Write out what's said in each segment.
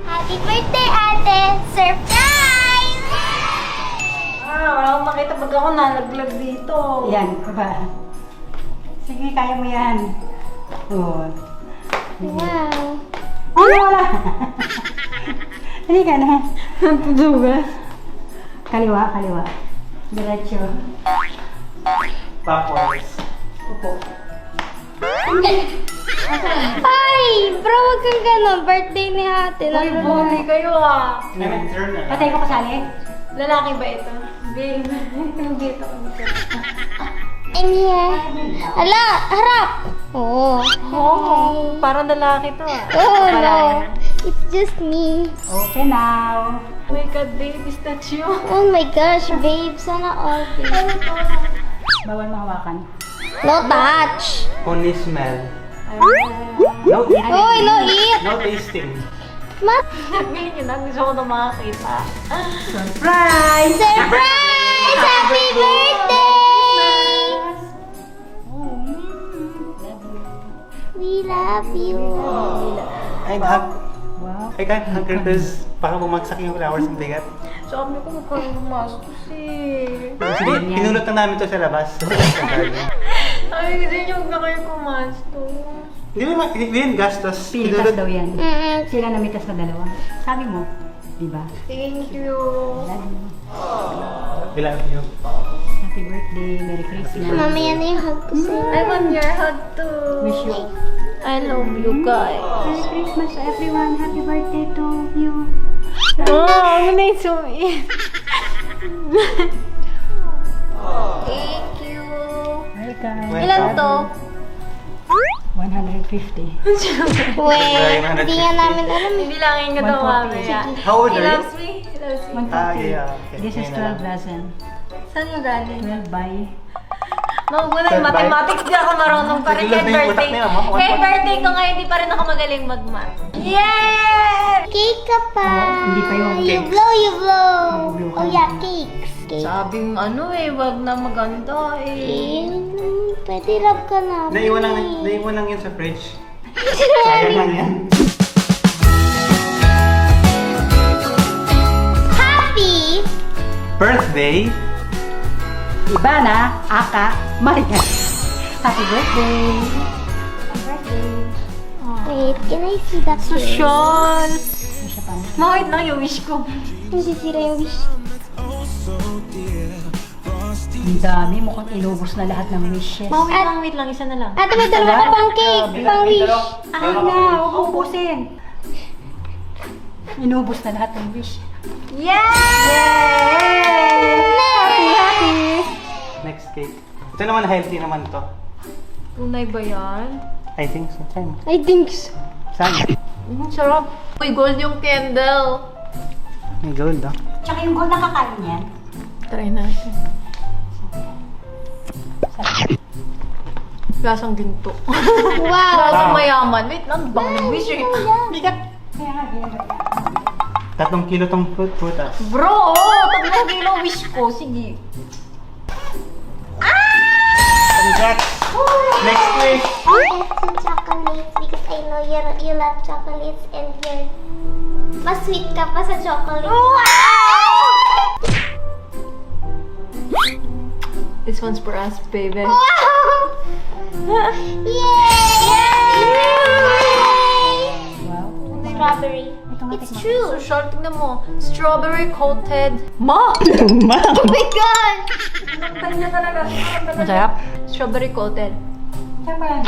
Happy birthday, ate! Surprise! Wala akong makita pag ako nalaglag dito. Yan, baba. Sige, kaya mo yan. Oh. Wow! Ay, wala! Halika na. Natudugan. Kaliwa, kaliwa. Diretso. Backwards. Upo. Ay! Bro, wag kang gano'n. Birthday ni ate. Uy, bully kayo ah. Turn na. Patay ko kasali. Lalaki ba ito? Babe, yung dito. I'm here. Hala! Harap! Oo. Oh, parang lalaki to ah. Oh, Wala no. yan. It's just me. Okay now. Oh my God, babe, is that you? Oh my gosh, babe. Sana all, babe. Bawal mahawakan. No touch. Only smell. No eating. Oy, no eat. No tasting. Mat. Sabihin nyo na, gusto ko na makakita. Surprise! Surprise! Happy birthday! We love you. I'd hug. Wow. I can't hug her because baka bumagsak yung flowers ang bigat. Sabi ko, magkaroon ng mastos eh. Sige, pinulot na namin to sa labas. Ay, kasi yung na kayo kumastos. Hindi yun gastos. Pilitas daw yan. Mm-mm. Sila namitas na dalawa. Sabi mo, di ba? Thank you. We love you. Happy birthday, Merry Christmas. Mamaya na yung hug ko sa'yo. I want your hug too. Wish you I love you guys. Merry Christmas to everyone. Happy birthday to you. Oh, I'm gonna sweet. Thank you. Welcome. Ilan to? 150. Wait, hindi nga namin alam eh. Bilangin ko daw 140. mamaya. How old He are you? loves me. He loves me. 150. yeah, okay. This is Ngayon na 12 dozen. Saan mo galing? 12 by. Mawag na yung mathematics, di ako marunong pa rin. Sinulat Kahit na yung utak birthday. niya, ma. Kahit birthday ko ngayon, hindi pa rin ako magaling mag-math. Yeah! Cake ka pa. Oh, hindi pa yun. You Cakes. blow, you blow. Blow ka. Oh yeah, cakes. Cake. Sabing ano eh, wag na maganda eh. Pwede love ka na. Naiwan lang yun sa fridge. Sayang lang yan. Happy Birthday. Ivana, Aka, Maria. Happy birthday. Wait, can I see that cake? Social! Ano siya pa? Mawait lang yung wish ko. Nasisira yung wish. Ang dami, mukhang inubos na lahat ng wishes. Wait lang, isa na lang. Ate, may dalawa ka pang cake. Pang wish. Ay na, huwag mo ubusin. Inubos na lahat ng wish. Yay! Next cake. Ito naman healthy naman to. Tunay ba yan? I think so. Saan? I think so. Saan? Sarap. Uy, gold yung candle. May gold ah. Tsaka yung gold nakakain yan. Try natin. Lasang ginto. Wow. Lasang mayaman. Wait lang, bang ng wish eh. Bigat. Kaya nga, ginagawa. 3 kilo tong prutas. Bro, 3 kilo wish ko. Sige. Congrats! Next wish! I have some chocolates because I know you love chocolates and mas sweet ka pa sa chocolate. This one's for us, baby. Wow! Yay! Wow. Strawberry. Ito nga, It's tikman. true. So short, tignan mo. Strawberry coated. Ma! Oh my god! Masarap? Strawberry coated. Saan ba yan?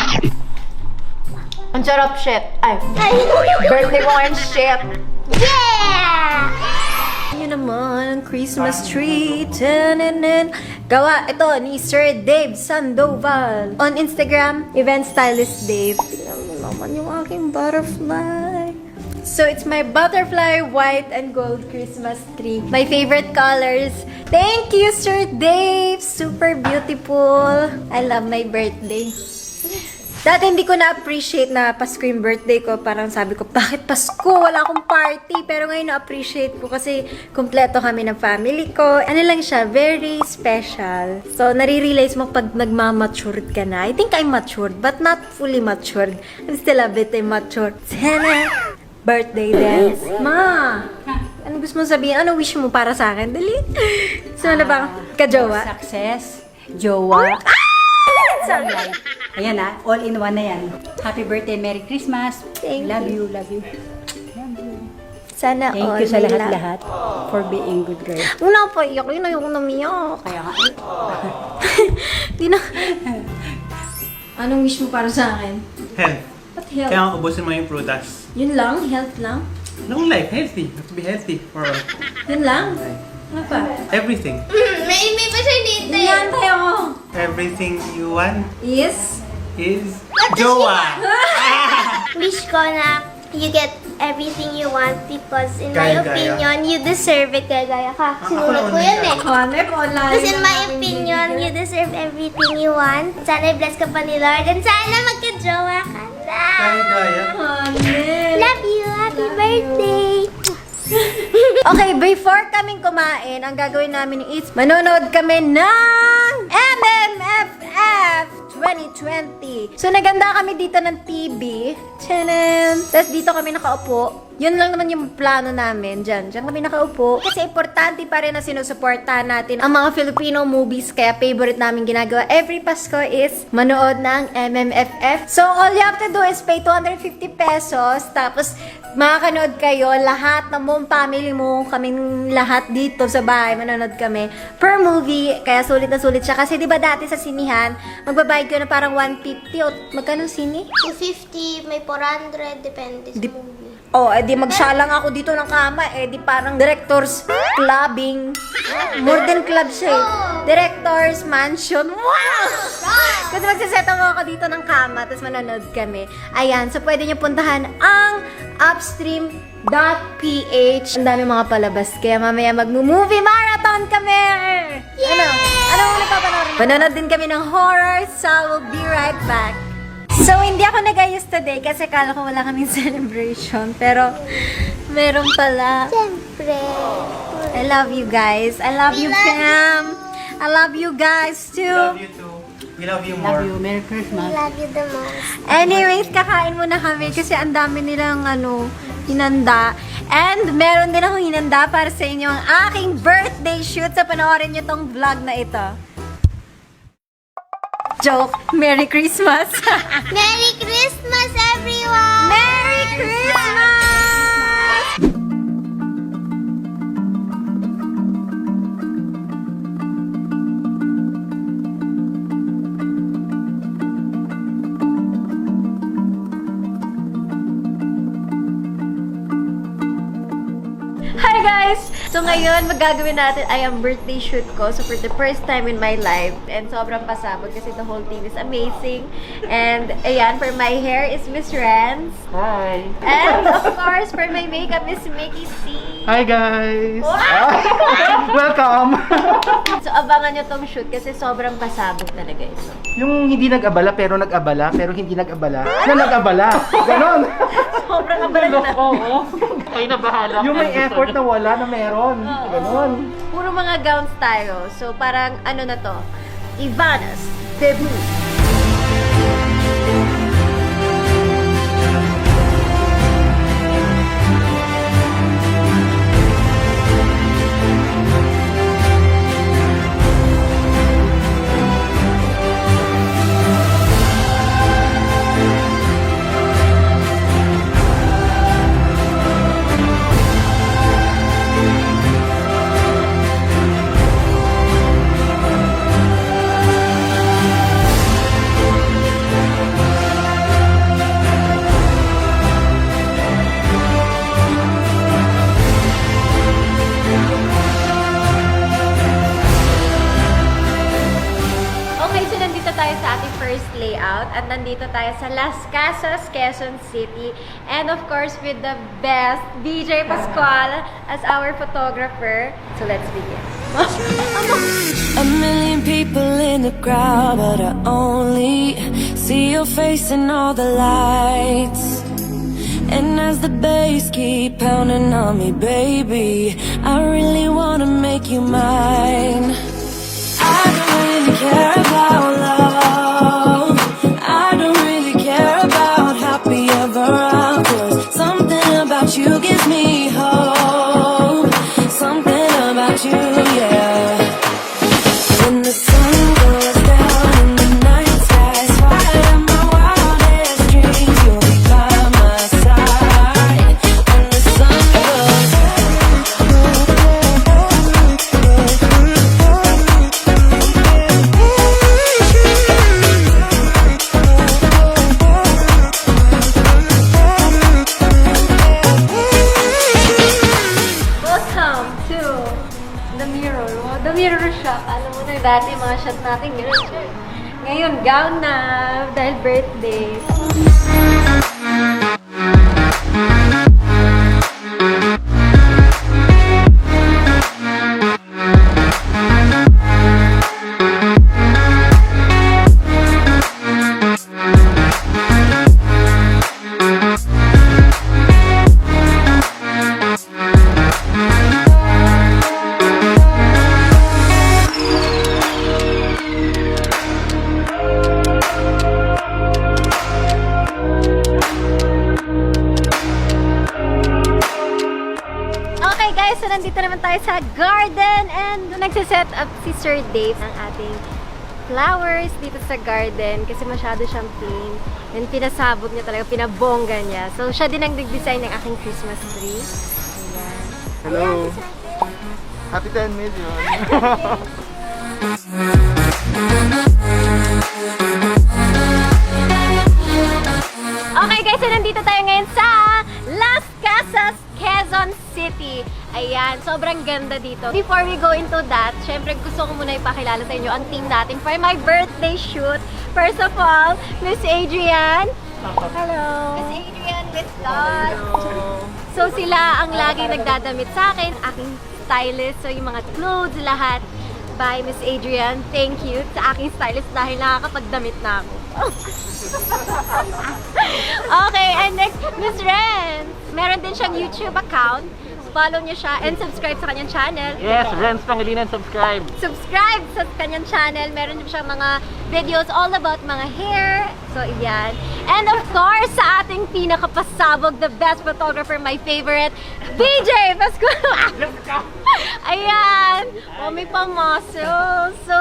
Ang sarap, shit. Ay, Ay. birthday ko ngayon, shit. Yeah! Yun naman, Christmas tree. Taninin. Gawa ito ni Sir Dave Sandoval. On Instagram, Event Stylist Dave. Tingnan mo naman yung aking butterfly. So it's my butterfly white and gold Christmas tree. My favorite colors. Thank you, Sir Dave! Super beautiful. I love my birthday. Dati hindi ko na-appreciate na Pasko yung birthday ko. Parang sabi ko, bakit Pasko? Wala akong party. Pero ngayon na-appreciate ko kasi kumpleto kami ng family ko. Ano lang siya, very special. So, nare-realize mo pag nagmamatured ka na. I think I'm matured, but not fully matured. I'm still a bit immature. Sana, birthday dance. Ma! Ano gusto mo sabihin? Ano wish mo para sa akin? Dali. So, ano ba? Kajowa? Success, jowa, Sorry. ayan na, all in one na yan. Happy birthday, Merry Christmas. Thank love you. you, love you. Sana Thank all you sa may love. lahat-lahat for being good girl. Una pa iyak. Yun ayoko namiyak. Kaya nga, Di na. Anong wish mo para sa akin? Health. What health? Kaya nga ubusin mo yung prutas. Yun lang? Health lang? Long life, healthy. You have to be healthy for Yun lang? Ano pa? everything. May pa siya dito. Yan tayo ko. Everything you want Yes? is jowa. Wish ko na you get everything you want because in my Gaya-gaya. opinion, you deserve it. Gaya ka. Ako Sinulat ko naman yan siya. eh. Hanep, online. Kasi in my opinion, you deserve everything you want. Sana i-bless ka pa ni Lord. And sana magka-jowa ka na. Kaya-gaya. Hanep. Love you. Happy birthday. Okay, before kaming kumain, ang gagawin namin is manonood kami ng MMFF 2020. So, naganda kami dito ng TV. Tchanan! Tapos dito kami nakaupo. Yun lang naman yung plano namin. Diyan kami nakaupo. Kasi importante pa rin na sinusuportahan natin ang mga Filipino movies. Kaya favorite namin ginagawa every Pasko is manood ng MMFF. So, all you have to do is pay 250 pesos. Tapos, makakanood kayo. Lahat ng buong family mo, kaming lahat dito sa bahay, manonood kami per movie. Kaya sulit na sulit siya. Kasi di ba dati sa sinihan, magbabayad ko na parang 150 o magkano sini? 250, may 400, depende sa movie. Oh, edi magsalang ako dito ng kama, edi parang director's clubbing. More than club siya eh. Director's mansion. Wow! Kasi magsiset mo ako dito ng kama, tapos manonood kami. Ayan, so pwede nyo puntahan ang upstream.ph. Ang dami mga palabas, kaya mamaya mag-movie marathon kami! Ano? Ano ang napapanoorin? Manonood din kami ng horror, so we'll be right back. So, hindi ako nag-ayos today kasi kala ko wala kaming celebration. Pero, meron pala. Siyempre. I love you guys. I love you, Pam. I love you guys We too. love you too. We love you more. love you, Merry Christmas. Love you the most. Anyways, kakain muna kami kasi ang dami nilang hinanda. And meron din akong hinanda para sa inyo ang aking birthday shoot. So, panoorin nyo tong vlog na ito. Joke. Merry Christmas. Merry Christmas, everyone! Merry Christmas! Hi guys! So ngayon, magagawin natin ay ang birthday shoot ko. So for the first time in my life. And sobrang pasabog kasi the whole team is amazing. And ayan, for my hair is Miss Renz. Hi. And of course, for my makeup is Mickey C. Hi guys. Wow! Welcome. So abangan nyo tong shoot kasi sobrang pasabog talaga ito. Yung hindi nag-abala pero nag-abala pero hindi nag-abala na nag-abala. Ganon. Sobrang abala na. Oo. Ay nabahala. Yung may effort na wala na meron. Ganon. Puro mga gowns tayo. So parang ano na to? Ivana's debut. nandito tayo sa ating first layout at nandito tayo sa Las Casas, Quezon City. And of course, with the best, DJ Pascual as our photographer. So let's begin. A million people in the crowd, but I only see your face in all the lights. And as the bass keep pounding on me, baby, I really wanna make you mine. I don't really care about love. I don't really care about happy ever after. Something about you gives me hope. Something about you, yeah. When the sun goes down and the night sky's wide, and my wildest dreams, you'll be by my side. When the sun goes Welcome to the mirror. Wow, the mirror shop. Alam mo na dati mga shot natin mirror shop. Ngayon, gown na dahil birthday. Okay guys, so nandito naman tayo sa garden and nagsiset up si Sir Dave ng ating flowers dito sa garden kasi masyado siyang plain and pinasabog niya talaga, pinabongga niya. So siya din ang nag-design ng aking Christmas tree. Ayan. Hello. Happy 10 million. Okay guys, so nandito tayo ngayon sa Las Casas, Quezon City. Ayan, sobrang ganda dito. Before we go into that, syempre gusto ko muna ipakilala sa inyo ang team natin for my birthday shoot. First of all, Miss Adrian. Hello. Miss Adrian with us. So sila ang laging nagdadamit sa akin, aking stylist. So yung mga clothes, lahat by Miss Adrian. Thank you sa aking stylist dahil nakakapagdamit na ako. Okay, and next, Miss Ren. Meron din siyang YouTube account. Follow niyo siya and subscribe sa kanyang channel. Yes, Renz Pangilinan, subscribe. Subscribe sa kanyang channel. Meron din siyang mga videos all about mga hair. So, yan. And of course, sa ating pinakapasabog, the best photographer, my favorite, DJ Pascual. Ayan. O, may pamuscle. So,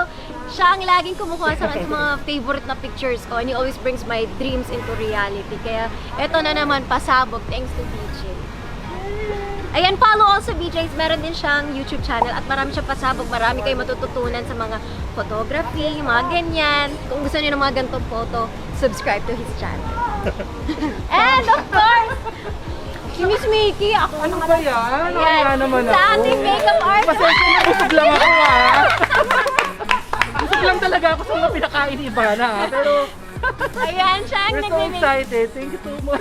siya ang laging kumukuha sa akin mga favorite na pictures ko. And he always brings my dreams into reality. Kaya, eto na naman, pasabog. Thanks to DJ. Ayan, follow also BJ's. Meron din siyang YouTube channel at marami siyang pasabog. Marami kayong matututunan sa mga photography, mga ganyan. Kung gusto niyo ng mga ganitong photo, subscribe to his channel. And of course, si Miss Mickey. Ako Ano ba yan? Ayan, Wala naman sa ako. ating makeup artist. Pasensya na, busog lang ako busog lang talaga ako sa mga pinakain ni Ivana Pero Ayan, siya ang we're so nagme-make. excited. Thank you so much.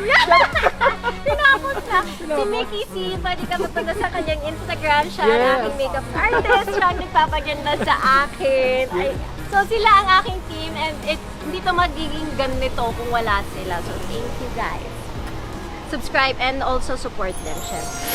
Tinapos na. Si Mickey C, pwede ka mapunta sa kanyang Instagram. Siya ang Yes. aking makeup artist. Siya ang nagpapaganda sa akin. Ay, so sila ang aking team and hindi to magiging ganito kung wala sila. So thank you guys. Subscribe and also support them, syempre.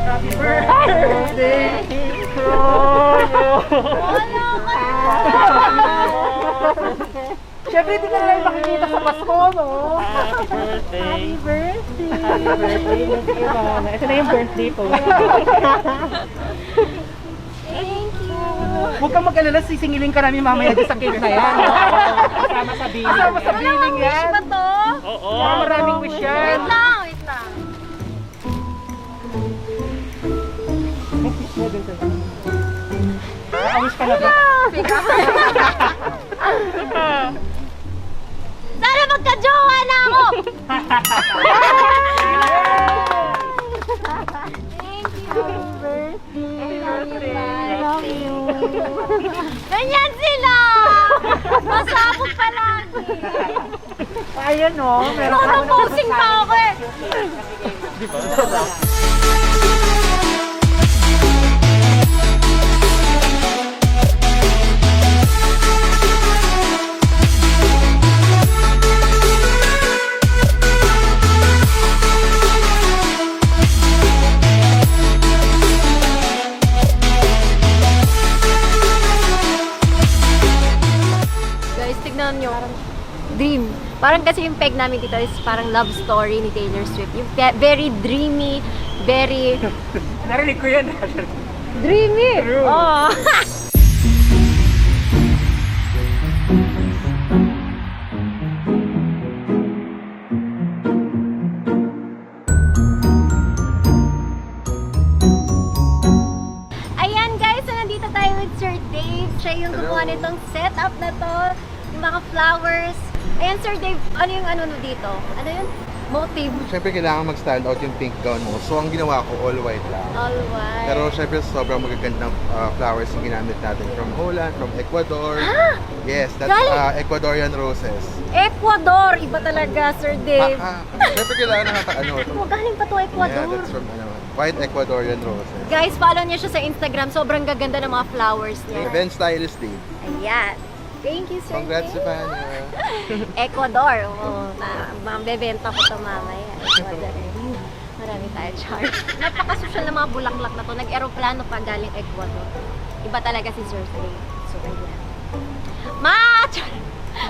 Happy birthday to you. Siyempre, hindi ka na lang makikita sa Pasko, no? Happy birthday. Happy birthday. Happy birthday, Miss Ivana. Ito na yung birthday ko. Thank you. Huwag kang mag-alala, sisingilin ka namin mamaya dyan sa cake na yan. Kasama sa billing. Kasama sa billing Dalawang wish yan. ba to? Oo. Maraming wish yan. Wait lang, wait lang. Nakawish ka na ba? Sana magka-jowa na ako! Thank you. I love you. Ganyan sila! Masabog palagi. Ayun o. Ano posing pa ako eh. Guys, tignan nyo. Dream. Parang kasi yung peg namin dito is parang love story ni Taylor Swift. Yung very dreamy, very Narinig ko yan. dreamy. True. Oh. Ayan guys, so nandito tayo with Sir Dave. Siya yung gumawa nitong setup na to. Yung mga flowers. Ayan Sir Dave, ano yung ano dito? Ano yun? Motive. Siyempre kailangan mag-stand out yung pink gown mo. So ang ginawa ko, all white lang. All white. Pero siyempre sobrang magagandang flowers yung ginamit natin from Holland, from Ecuador. Yes, that's Galing! Ecuadorian roses. Ecuador! Iba talaga, Sir Dave. Siyempre kailangan nakakaano. Oh, galing pa to Ecuador. Yeah, that's from white Ecuadorian roses. Guys, follow niyo siya sa Instagram. Sobrang gaganda ng mga flowers niya. Event stylist din. Ayan. Thank you, Sir Congrats, Dave. Savannah. Ecuador. Oh, mabebenta ko to mamaya. Ecuador. Marami tayo charge. Napaka-social na mga bulaklak na to. Nag-aeroplano pa galing Ecuador. Iba talaga si Sir Dave. So, ayan. Ma!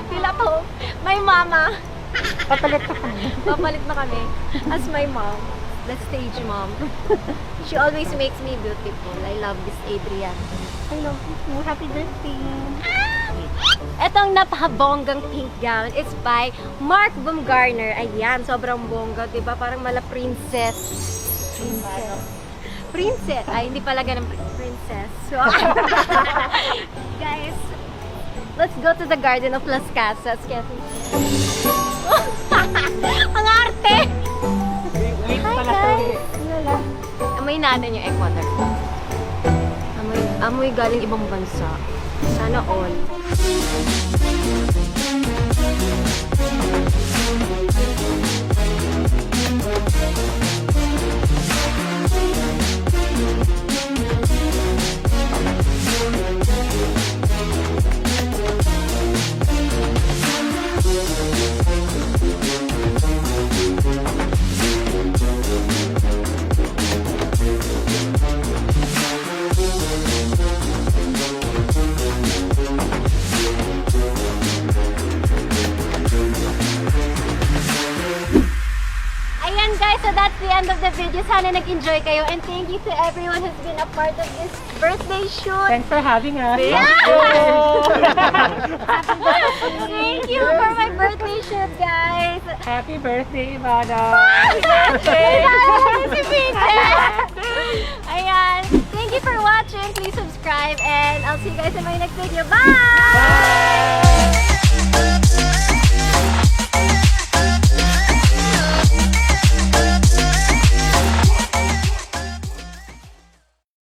Pila to. My mama. Papalit ka kami. Papalit na kami. As my mom. The stage mom. She always makes me beautiful. I love this Adrian. I love you. Happy birthday. Etong napakabonggang pink gown is by Mark Baumgartner. Ayan, sobrang bongga, 'di ba? Parang mala princess. Princess. Ay, hindi pala ganun princess. So, guys, let's go to the Garden of Las Casas. Ang arte! Wait Hi pala to. guys! Amoy natin yung Ecuador. Amoy galing ibang bansa. Sana all. Ayan guys, so that's the end of the video. Sana nag-enjoy kayo and thank you to everyone who's been a part of this birthday shoot. Thanks for having us. Thank you for my birthday shoot, guys. Happy birthday, Ivana. Si Vincent. Ayan. Thank you for watching. Please subscribe and I'll see you guys in my next video. Bye!